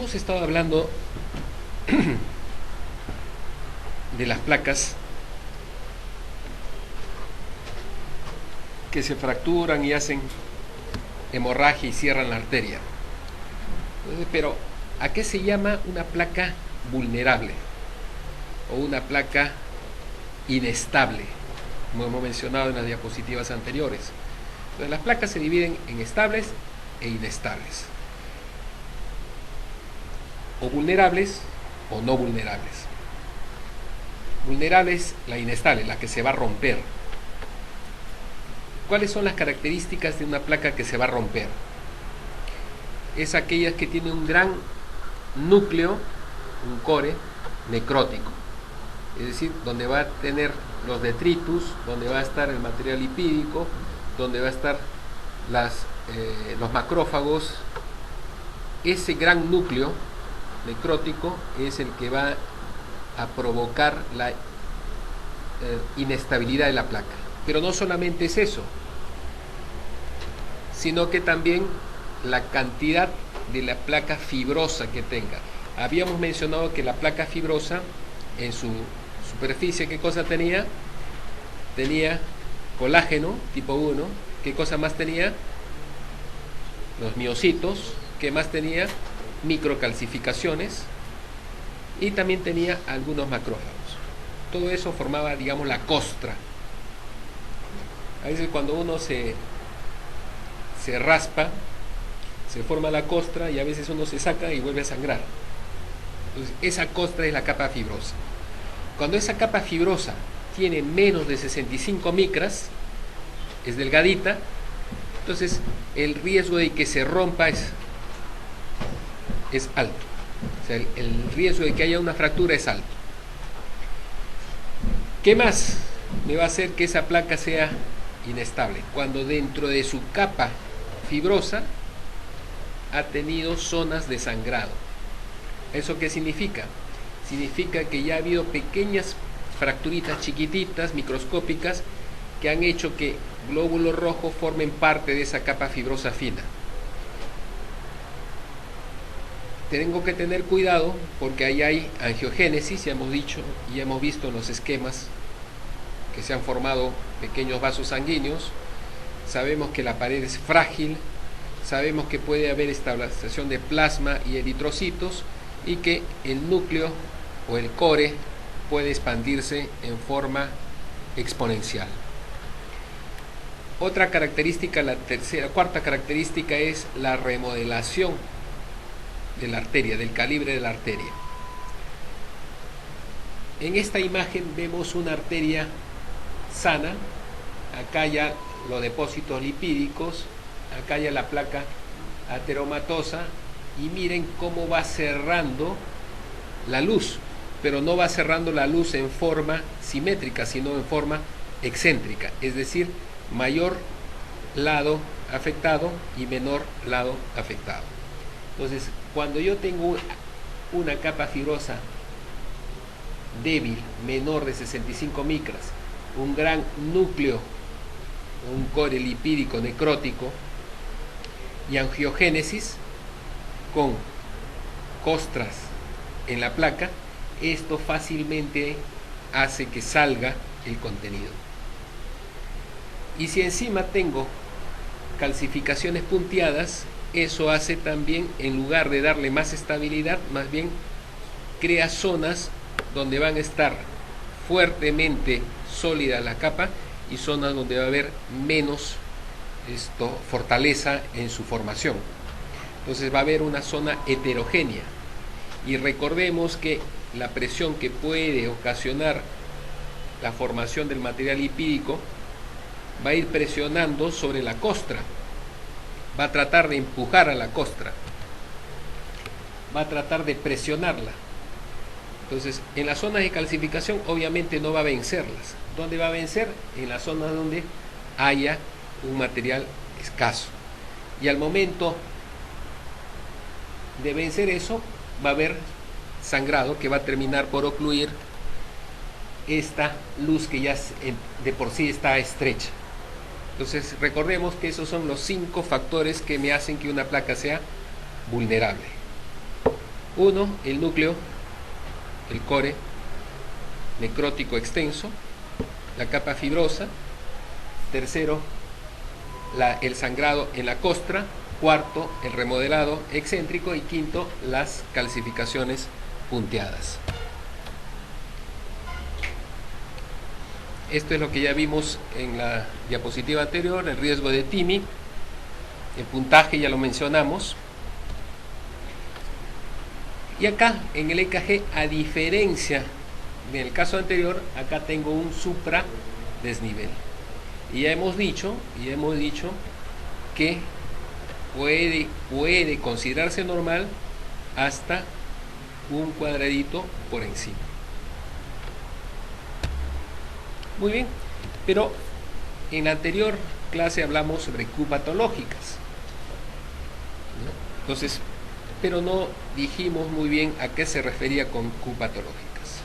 Hemos estado hablando de las placas que se fracturan y hacen hemorragia y cierran la arteria. Entonces, pero ¿a qué se llama una placa vulnerable o una placa inestable? Como hemos mencionado en las diapositivas anteriores. Entonces, las placas se dividen en estables e inestables, o vulnerables o no vulnerables. Vulnerable es la inestable, la que se va a romper. ¿Cuáles son las características de una placa que se va a romper? Es aquella que tiene un gran núcleo, un core necrótico, es decir, donde va a tener los detritus, donde va a estar el material lipídico, donde va a estar los macrófagos. Ese gran núcleo necrótico es el que va a provocar la inestabilidad de la placa. Pero no solamente es eso, sino que también la cantidad de la placa fibrosa que tenga. Habíamos mencionado que la placa fibrosa en su superficie, ¿qué cosa tenía? Tenía colágeno tipo 1. ¿Qué cosa más tenía? Los miocitos. ¿Qué más tenía? Microcalcificaciones. Y también tenía algunos macrófagos. Todo eso formaba, digamos, la costra. A veces cuando uno se raspa, se forma la costra y a veces uno se saca y vuelve a sangrar. Entonces, esa costra es la capa fibrosa. Cuando esa capa fibrosa tiene menos de 65 micras, es delgadita, entonces el riesgo de que se rompa es alto. O sea, el riesgo de que haya una fractura es alto. ¿Qué más me va a hacer que esa placa sea inestable? Cuando dentro de su capa fibrosa ha tenido zonas de sangrado. ¿Eso qué significa? Significa que ya ha habido pequeñas fracturitas chiquititas, microscópicas, que han hecho que glóbulos rojos formen parte de esa capa fibrosa fina. Tengo que tener cuidado porque ahí hay angiogénesis, ya hemos dicho y hemos visto en los esquemas que se han formado pequeños vasos sanguíneos. Sabemos que la pared es frágil, sabemos que puede haber estabilización de plasma y eritrocitos y que el núcleo o el core puede expandirse en forma exponencial. Otra característica, cuarta característica es la remodelación de la arteria, del calibre de la arteria. En esta imagen vemos una arteria sana, acá ya los depósitos lipídicos, acá ya la placa ateromatosa, y miren cómo va cerrando la luz, pero no va cerrando la luz en forma simétrica, sino en forma excéntrica, es decir, mayor lado afectado y menor lado afectado. Entonces, cuando yo tengo una capa fibrosa débil, menor de 65 micras, un gran núcleo, un core lipídico necrótico y angiogénesis con costras en la placa, esto fácilmente hace que salga el contenido. Y si encima tengo calcificaciones punteadas, eso hace también, en lugar de darle más estabilidad, más bien crea zonas donde van a estar fuertemente sólida la capa y zonas donde va a haber menos fortaleza en su formación. Entonces va a haber una zona heterogénea. Y recordemos que la presión que puede ocasionar la formación del material lipídico va a ir presionando sobre la costra, va a tratar de empujar a la costra, va a tratar de presionarla. Entonces, en las zonas de calcificación obviamente no va a vencerlas. ¿Dónde va a vencer? En las zonas donde haya un material escaso. Y al momento de vencer eso, va a haber sangrado que va a terminar por ocluir esta luz que ya de por sí está estrecha. Entonces recordemos que esos son los 5 factores que me hacen que una placa sea vulnerable. Uno, el núcleo, el core necrótico extenso, la capa fibrosa. Tercero, el sangrado en la costra. Cuarto, el remodelado excéntrico. Y quinto, las calcificaciones punteadas. Esto es lo que ya vimos en la diapositiva anterior, el riesgo de TIMI. El puntaje ya lo mencionamos. Y acá en el EKG, a diferencia del caso anterior, acá tengo un supradesnivel. Y ya hemos dicho que puede considerarse normal hasta un cuadradito por encima. Muy bien, pero en la anterior clase hablamos sobre Q patológicas, ¿no? Entonces, pero no dijimos muy bien a qué se refería con Q patológicas.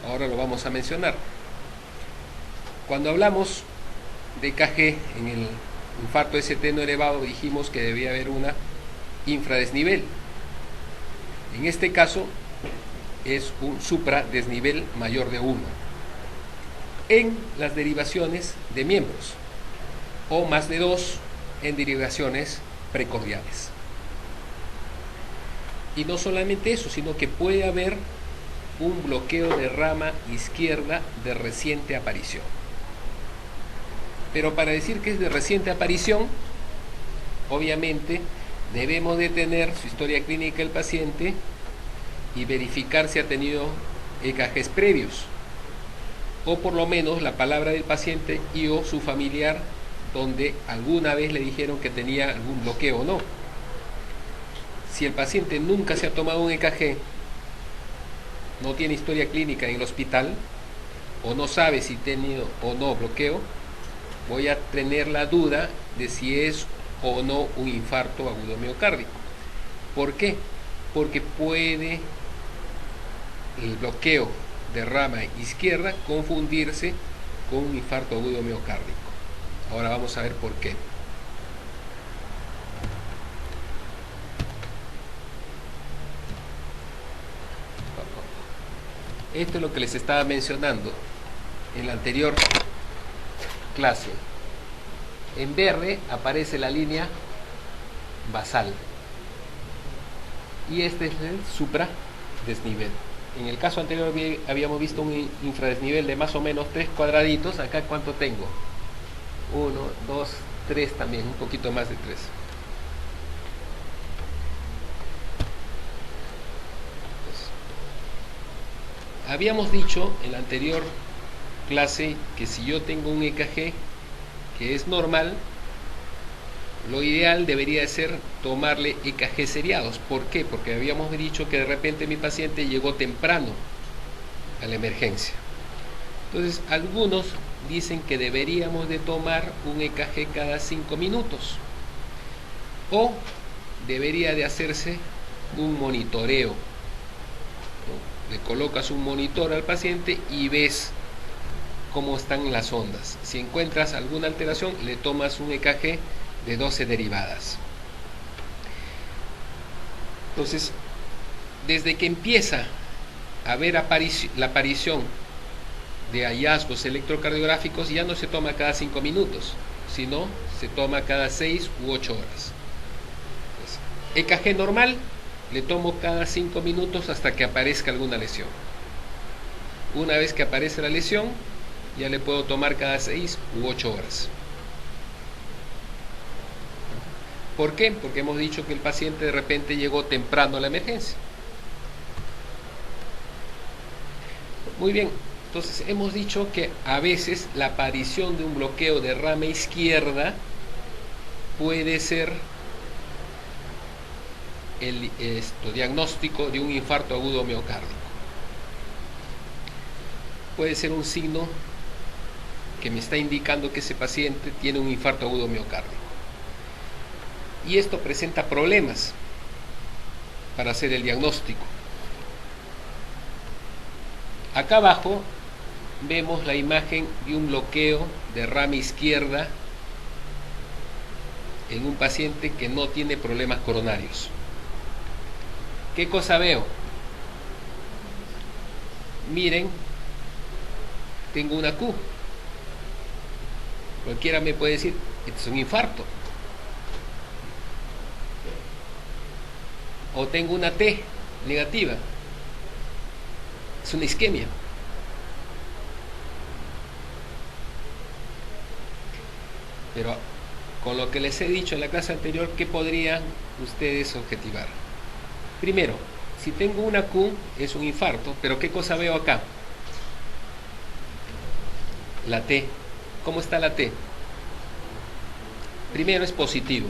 Ahora lo vamos a mencionar. Cuando hablamos de EKG en el infarto ST no elevado, dijimos que debía haber una infradesnivel. En este caso es un supradesnivel mayor de 1 en las derivaciones de miembros, o más de 2 en derivaciones precordiales. Y no solamente eso, sino que puede haber un bloqueo de rama izquierda de reciente aparición. Pero para decir que es de reciente aparición, obviamente debemos de tener su historia clínica del paciente y verificar si ha tenido EKGs previos, o por lo menos la palabra del paciente y o su familiar, donde alguna vez le dijeron que tenía algún bloqueo o no. Si el paciente nunca se ha tomado un EKG, no tiene historia clínica en el hospital, o no sabe si ha tenido o no bloqueo, voy a tener la duda de si es o no un infarto agudo miocárdico. ¿Por qué? Porque puede el bloqueo de rama izquierda confundirse con un infarto agudo miocárdico. Ahora vamos a ver por qué. Esto es lo que les estaba mencionando en la anterior clase. En verde aparece la línea basal y este es el supradesnivel. En el caso anterior habíamos visto un infradesnivel de más o menos 3 cuadraditos. Acá, ¿cuánto tengo? 1, 2, 3 también, un poquito más de 3. Habíamos dicho en la anterior clase que si yo tengo un EKG que es normal, lo ideal debería ser tomarle EKG seriados. ¿Por qué? Porque habíamos dicho que de repente mi paciente llegó temprano a la emergencia. Entonces, algunos dicen que deberíamos de tomar un EKG cada 5 minutos. O debería de hacerse un monitoreo, ¿no? Le colocas un monitor al paciente y ves cómo están las ondas. Si encuentras alguna alteración, le tomas un EKG de 12 derivadas. Entonces, desde que empieza a haber la aparición de hallazgos electrocardiográficos, ya no se toma cada 5 minutos, sino se toma cada 6 u 8 horas. Entonces, EKG normal, le tomo cada 5 minutos hasta que aparezca alguna lesión. Una vez que aparece la lesión, ya le puedo tomar cada 6 u 8 horas. ¿Por qué? Porque hemos dicho que el paciente de repente llegó temprano a la emergencia. Muy bien, entonces hemos dicho que a veces la aparición de un bloqueo de rama izquierda puede ser el diagnóstico de un infarto agudo miocárdico. Puede ser un signo que me está indicando que ese paciente tiene un infarto agudo miocárdico. Y esto presenta problemas para hacer el diagnóstico. Acá abajo vemos la imagen de un bloqueo de rama izquierda en un paciente que no tiene problemas coronarios. ¿Qué cosa veo? Miren, tengo una Q. Cualquiera me puede decir, esto es un infarto. O tengo una T negativa. Es una isquemia. Pero con lo que les he dicho en la clase anterior, ¿qué podrían ustedes objetivar? Primero, si tengo una Q, es un infarto, pero ¿qué cosa veo acá? La T. ¿Cómo está la T? Primero es positivo.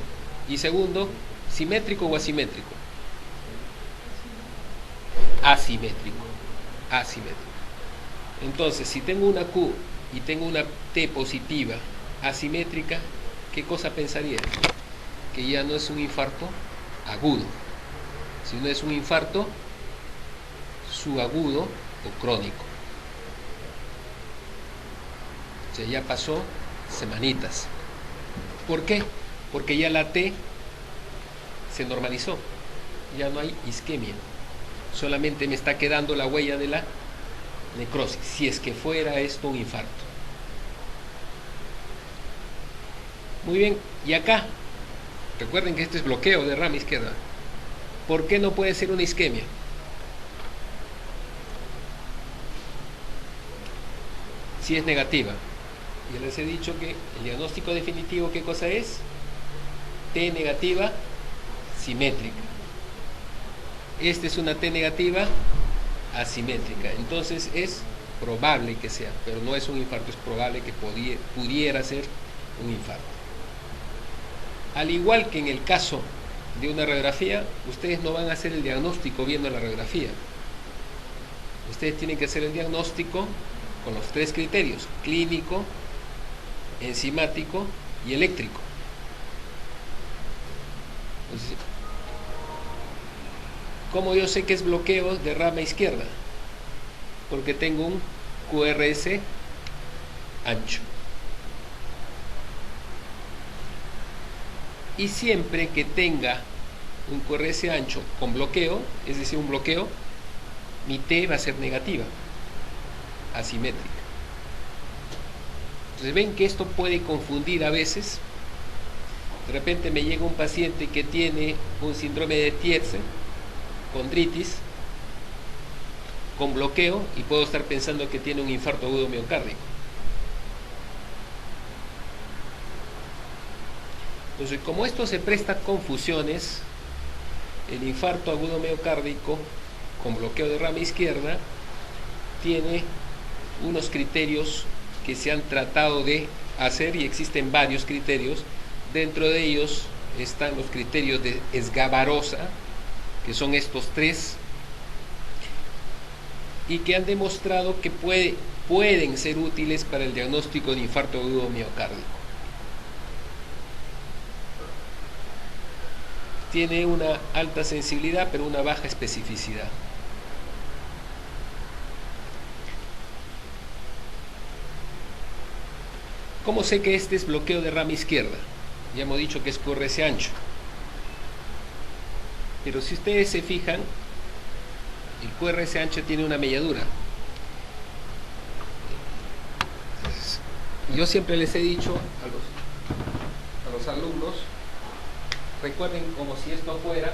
Y segundo, ¿simétrico o asimétrico? Asimétrico. Asimétrico. Entonces, si tengo una Q y tengo una T positiva, asimétrica, ¿qué cosa pensaría? Que ya no es un infarto agudo, sino es un infarto subagudo o crónico. O sea, ya pasó semanitas. ¿Por qué? Porque ya la T se normalizó, ya no hay isquemia, solamente me está quedando la huella de la necrosis, si es que fuera esto un infarto. Muy bien, y acá, recuerden que este es bloqueo de rama izquierda. ¿Por qué no puede ser una isquemia? Si es negativa. Ya les he dicho que el diagnóstico definitivo, ¿qué cosa es? T negativa simétrica. Esta es una T negativa asimétrica. Entonces es probable que sea, pero no es un infarto, es probable que pudiera ser un infarto. Al igual que en el caso de una radiografía, ustedes no van a hacer el diagnóstico viendo la radiografía. Ustedes tienen que hacer el diagnóstico con los tres criterios: clínico, enzimático y eléctrico. Entonces, ¿cómo yo sé que es bloqueo de rama izquierda? Porque tengo un QRS ancho. Y siempre que tenga un QRS ancho con bloqueo, es decir, un bloqueo, mi T va a ser negativa, asimétrica. Entonces ven que esto puede confundir a veces. De repente me llega un paciente que tiene un síndrome de Tietze, condritis, con bloqueo, y puedo estar pensando que tiene un infarto agudo miocárdico. Entonces, como esto se presta a confusiones, el infarto agudo miocárdico con bloqueo de rama izquierda tiene unos criterios que se han tratado de hacer, y existen varios criterios. Dentro de ellos están los criterios de Esgabarosa, que son estos tres, y que han demostrado que pueden ser útiles para el diagnóstico de infarto agudo miocárdico. Tiene una alta sensibilidad, pero una baja especificidad. ¿Cómo sé que este es bloqueo de rama izquierda? Ya hemos dicho que es QRS ancho. Pero si ustedes se fijan, el QRS ancho tiene una melladura. Yo siempre les he dicho a los alumnos, recuerden como si esto fuera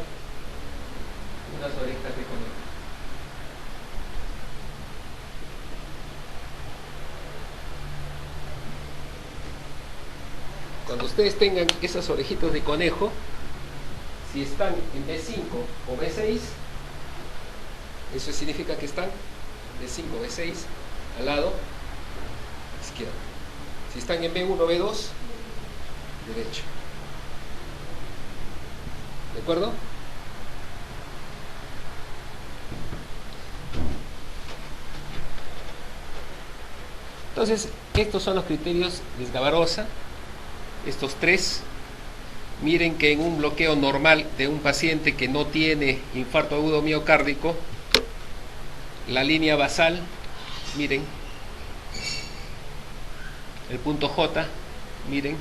unas orejas de conejo. Cuando ustedes tengan esas orejitas de conejo, si están en B5 o B6, eso significa que están B5 o B6 al lado izquierdo. Si están en B1 o B2, derecho. ¿De acuerdo? Entonces, estos son los criterios de Esgabarosa, estos tres. Miren que en un bloqueo normal de un paciente que no tiene infarto agudo miocárdico, la línea basal, miren, el punto J, miren.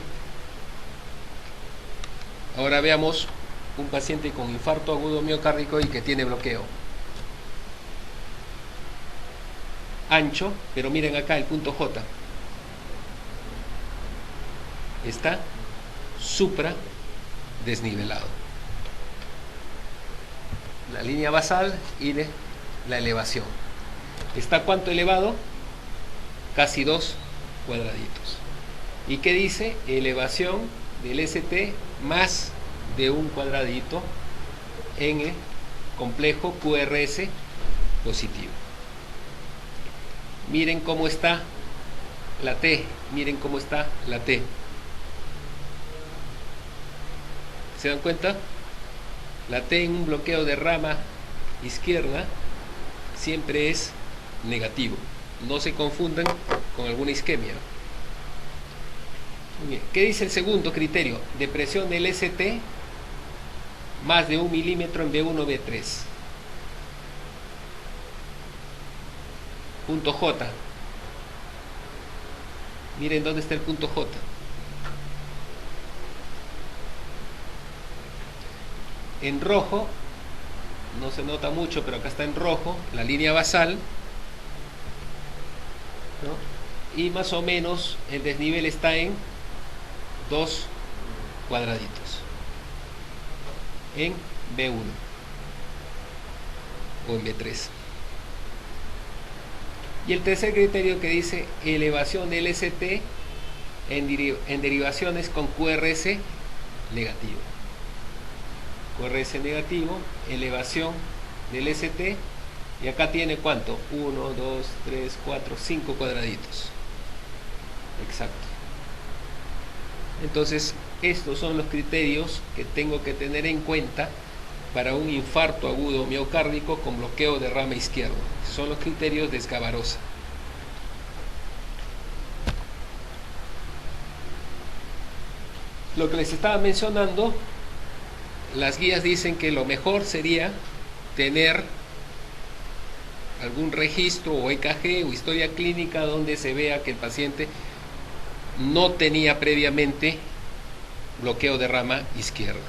Ahora veamos un paciente con infarto agudo miocárdico y que tiene bloqueo. Ancho, pero miren acá el punto J. Está supra desnivelado. La línea basal y de la elevación. ¿Está cuánto elevado? Casi 2 cuadraditos. ¿Y qué dice? Elevación del ST más de un cuadradito en el complejo QRS positivo. Miren cómo está la T, miren cómo está la T. ¿Se dan cuenta? La T en un bloqueo de rama izquierda siempre es negativo. No se confundan con alguna isquemia. Bien. ¿Qué dice el segundo criterio? Depresión del ST más de 1 milímetro en B1, B3. Punto J. Miren dónde está el punto J. En rojo, no se nota mucho, pero acá está en rojo, la línea basal, ¿no? Y más o menos el desnivel está en 2 cuadraditos. En B1 o en B3. Y el tercer criterio que dice elevación del ST en derivaciones con QRS negativo. QRS negativo, elevación del ST, y acá tiene ¿cuánto? 1, 2, 3, 4, 5 cuadraditos. Exacto. Entonces, estos son los criterios que tengo que tener en cuenta para un infarto agudo miocárdico con bloqueo de rama izquierda. Son los criterios de Escavarosa. Lo que les estaba mencionando, las guías dicen que lo mejor sería tener algún registro o EKG o historia clínica donde se vea que el paciente no tenía previamente bloqueo de rama izquierda.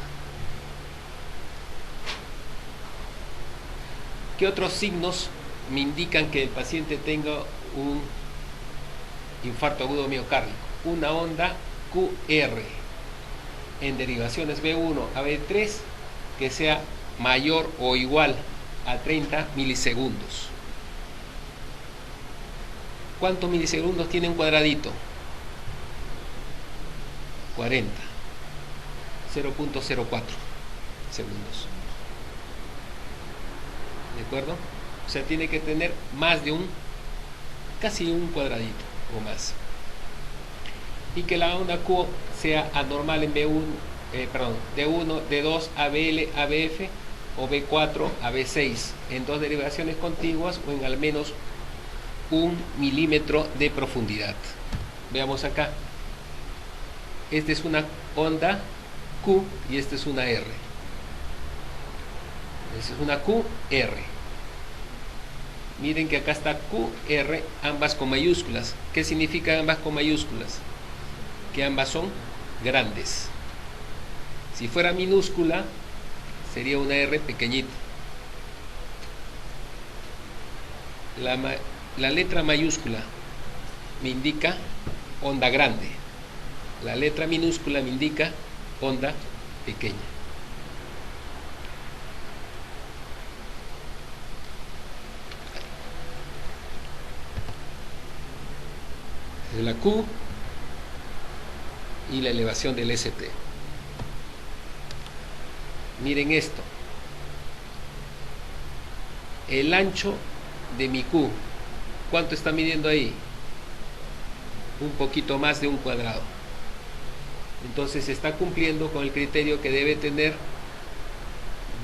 ¿Qué otros signos me indican que el paciente tenga un infarto agudo miocárdico? Una onda QR en derivaciones B1 a B3 que sea mayor o igual a 30 milisegundos. ¿Cuántos milisegundos tiene un cuadradito? 40. 0.04 segundos. ¿De acuerdo? O sea, tiene que tener más de casi un cuadradito o más. Y que la onda Q sea anormal en B1, D1, D2, ABL, ABF o B4 a B6 en 2 derivaciones contiguas o en al menos 1 milímetro de profundidad. Veamos acá. Esta es una onda Q y esta es una R. Esta es una QR. Miren que acá está QR, ambas con mayúsculas. ¿Qué significa ambas con mayúsculas? Que ambas son grandes. Si fuera minúscula, sería una R pequeñita. La letra mayúscula me indica onda grande. La letra minúscula me indica onda pequeña. Es la Q y la elevación del ST. Miren esto. El ancho de mi Q, ¿cuánto está midiendo ahí? Un poquito más de un cuadrado. Entonces está cumpliendo con el criterio que debe tener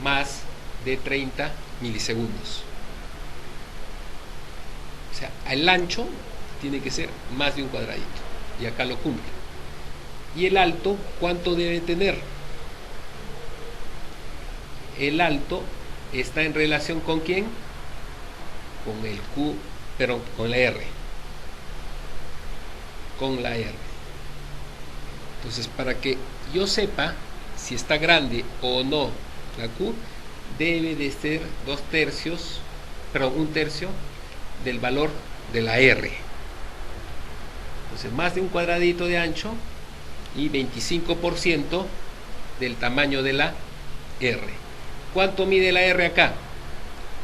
más de 30 milisegundos. O sea, el ancho tiene que ser más de un cuadradito. Y acá lo cumple. ¿Y el alto cuánto debe tener? El alto está en relación ¿con quién? Con el Q, pero con la R. Con la R. Entonces, para que yo sepa si está grande o no la Q, debe de ser 2/3, perdón, 1/3 del valor de la R. Entonces, más de un cuadradito de ancho y 25% del tamaño de la R. ¿Cuánto mide la R acá?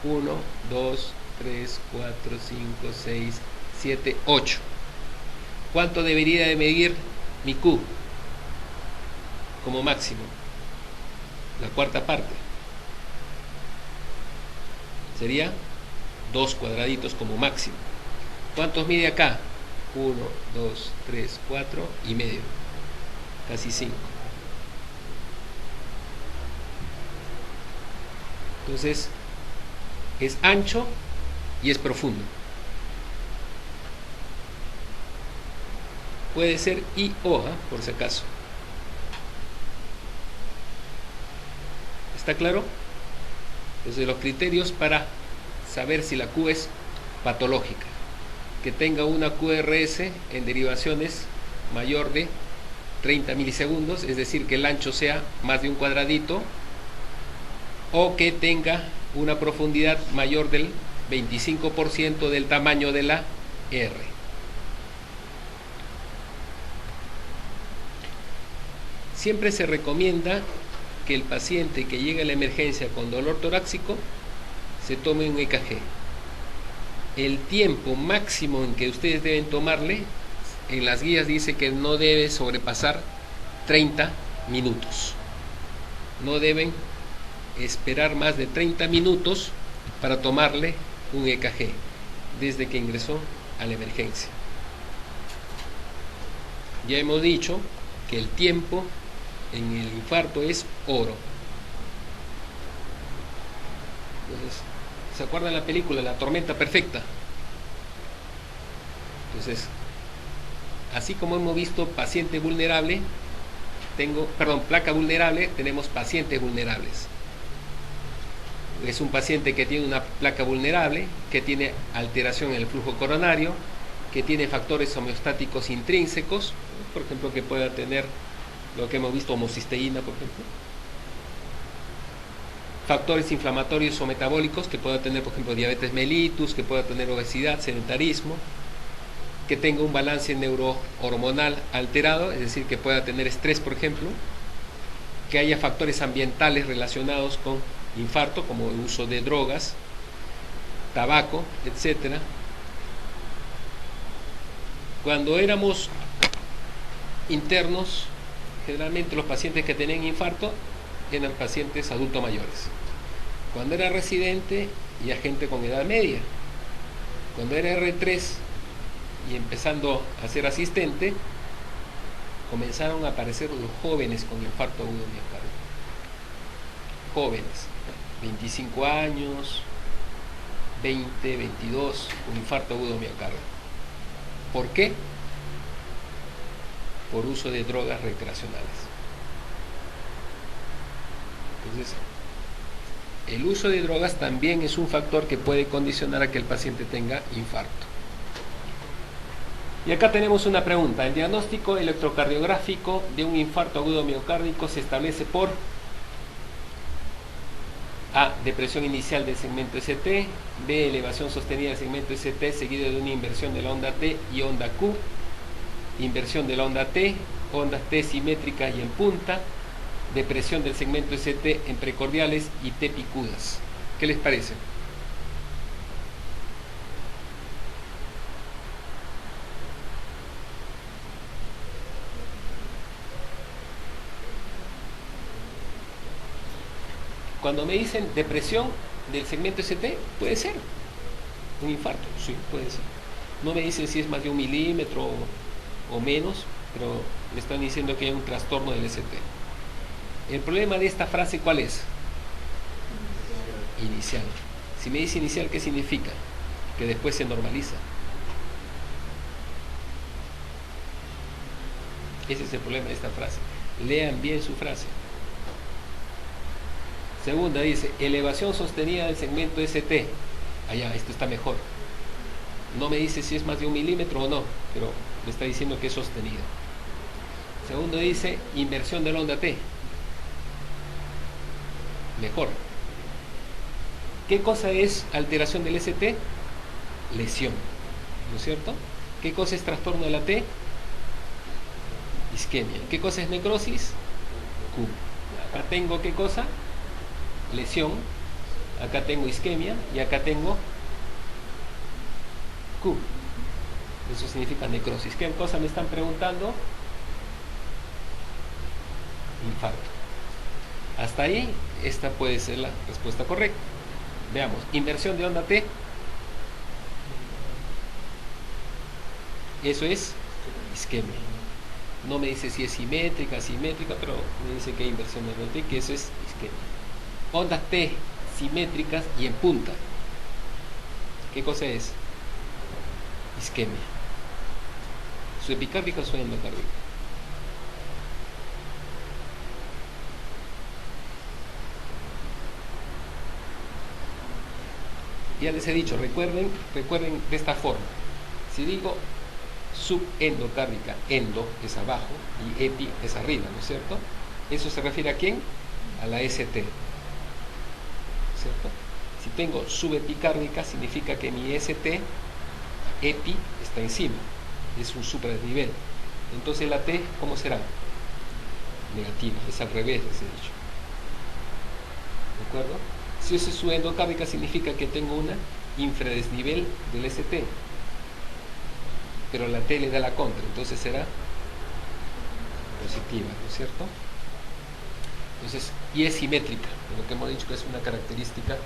1, 2, 3, 4, 5, 6, 7, 8. ¿Cuánto debería de medir mi Q? Como máximo. La cuarta parte. Sería 2 cuadraditos como máximo. ¿Cuántos mide acá? 1, 2, 3, 4 y medio. Casi 5. Entonces, es ancho y es profundo. Puede ser I o, por si acaso. ¿Está claro? Entonces, los criterios para saber si la Q es patológica: que tenga una QRS en derivaciones mayor de 30 milisegundos, es decir, que el ancho sea más de un cuadradito, o que tenga una profundidad mayor del 25% del tamaño de la R. Siempre se recomienda que el paciente que llegue a la emergencia con dolor torácico se tome un EKG. El tiempo máximo en que ustedes deben tomarle, en las guías dice que no debe sobrepasar 30 minutos. No deben esperar más de 30 minutos para tomarle un EKG desde que ingresó a la emergencia. Ya hemos dicho que el tiempo en el infarto es oro. Entonces, ¿se acuerdan la película La Tormenta Perfecta? Entonces, así como hemos visto paciente vulnerable, placa vulnerable, tenemos pacientes vulnerables. Es un paciente que tiene una placa vulnerable, que tiene alteración en el flujo coronario, que tiene factores homeostáticos intrínsecos, por ejemplo, que pueda tener lo que hemos visto, homocisteína, por ejemplo. Factores inflamatorios o metabólicos, que pueda tener, por ejemplo, diabetes mellitus, que pueda tener obesidad, sedentarismo, que tenga un balance neurohormonal alterado, es decir, que pueda tener estrés, por ejemplo, que haya factores ambientales relacionados con infarto, como el uso de drogas, tabaco, etc. Cuando éramos internos, generalmente los pacientes que tenían infarto eran pacientes adultos mayores. Cuando era residente, ya gente con edad media. Cuando era R3 y empezando a ser asistente, comenzaron a aparecer los jóvenes con infarto agudo miocárdico. Jóvenes, 25 años, 20, 22, con infarto agudo miocárdico. ¿Por qué? Por uso de drogas recreacionales. Entonces, el uso de drogas también es un factor que puede condicionar a que el paciente tenga infarto. Y acá tenemos una pregunta. El diagnóstico electrocardiográfico de un infarto agudo miocárdico se establece por A. Depresión inicial del segmento ST. B. Elevación sostenida del segmento ST seguido de una inversión de la onda T y onda Q. Inversión de la onda T simétrica y en punta. Depresión del segmento ST en precordiales y T picudas. ¿Qué les parece? Cuando me dicen depresión del segmento ST, puede ser un infarto, sí, puede ser. No me dicen si es más de 1 milímetro o menos, pero me están diciendo que hay un trastorno del ST. El problema de esta frase, ¿cuál es? Inicial. Si me dice inicial, ¿qué significa? Que después se normaliza. Ese es el problema de esta frase. Lean bien su frase. Segunda dice, elevación sostenida del segmento ST. Allá, esto está mejor. No me dice si es más de 1 milímetro o no, pero me está diciendo que es sostenido. Segundo dice, inversión de la onda T. mejor. ¿Qué cosa es alteración del ST? Lesión, ¿no es cierto? ¿Qué cosa es trastorno de la T? Isquemia. ¿Qué cosa es necrosis? Q. Acá tengo ¿qué cosa? Lesión. Acá tengo isquemia y acá tengo Q. Eso significa necrosis. ¿Qué cosa me están preguntando? Infarto. Hasta ahí, esta puede ser la respuesta correcta. Veamos, inversión de onda T. Eso es isquemia. No me dice si es simétrica, asimétrica, pero me dice que hay inversión de onda T, que eso es isquemia. Ondas T simétricas y en punta. ¿Qué cosa es? Isquemia. ¿Subepicárdica o endocárdica? Ya les he dicho, recuerden de esta forma. Si digo subendocárdica, endo es abajo y epi es arriba, ¿no es cierto? Eso se refiere ¿a quién? A la ST, ¿cierto? Si tengo subepicárdica significa que mi ST, epi, está encima, es un supradesnivel. Entonces la T, ¿cómo será? Negativa, es al revés, les he dicho. ¿De acuerdo? Si eso es subendocárdica significa que tengo una infradesnivel del ST, pero la T le da la contra, entonces será positiva, ¿no es cierto? Entonces, y es simétrica, lo que hemos dicho que es una característica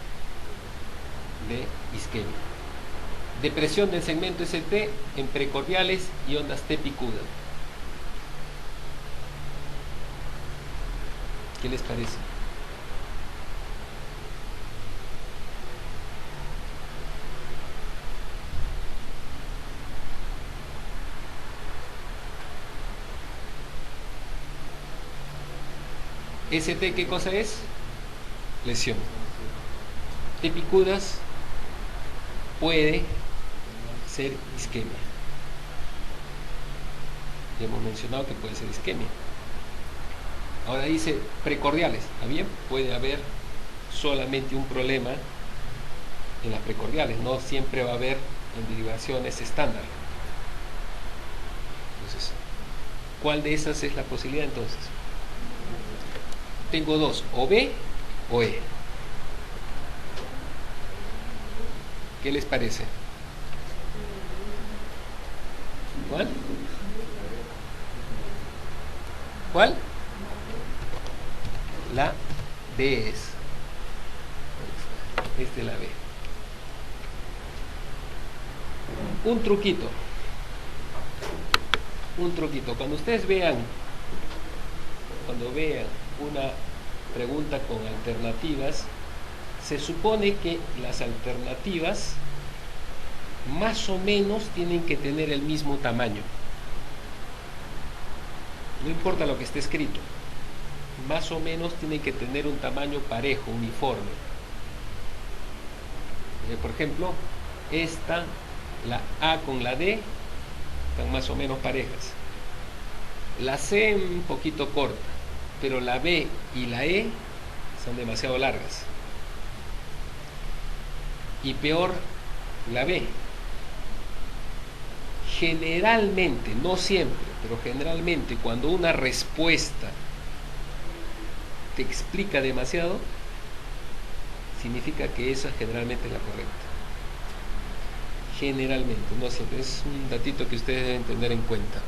de isquemia. Depresión del segmento ST en precordiales y ondas T picuda. ¿Qué les parece? ST, ¿qué cosa es? Lesión. T picudas puede ser isquemia. Ya hemos mencionado que puede ser isquemia. Ahora dice precordiales. ¿Está bien? Puede haber solamente un problema en las precordiales. No siempre va a haber en derivaciones estándar. Entonces, ¿cuál de esas es la posibilidad entonces? Tengo dos, o B o E. ¿Qué les parece? ¿Cuál? ¿Cuál? La B es. Esta es la B. Un truquito. Un truquito. Cuando ustedes vean una pregunta con alternativas, se supone que las alternativas más o menos tienen que tener el mismo tamaño. No importa lo que esté escrito, más o menos tienen que tener un tamaño parejo, uniforme. Por ejemplo, esta, la A con la D, están más o menos parejas. La C un poquito corta, pero la B y la E son demasiado largas. Y peor, la B. Generalmente, no siempre, pero generalmente cuando una respuesta te explica demasiado, significa que esa generalmente es la correcta. Generalmente, no siempre. Es un datito que ustedes deben tener en cuenta.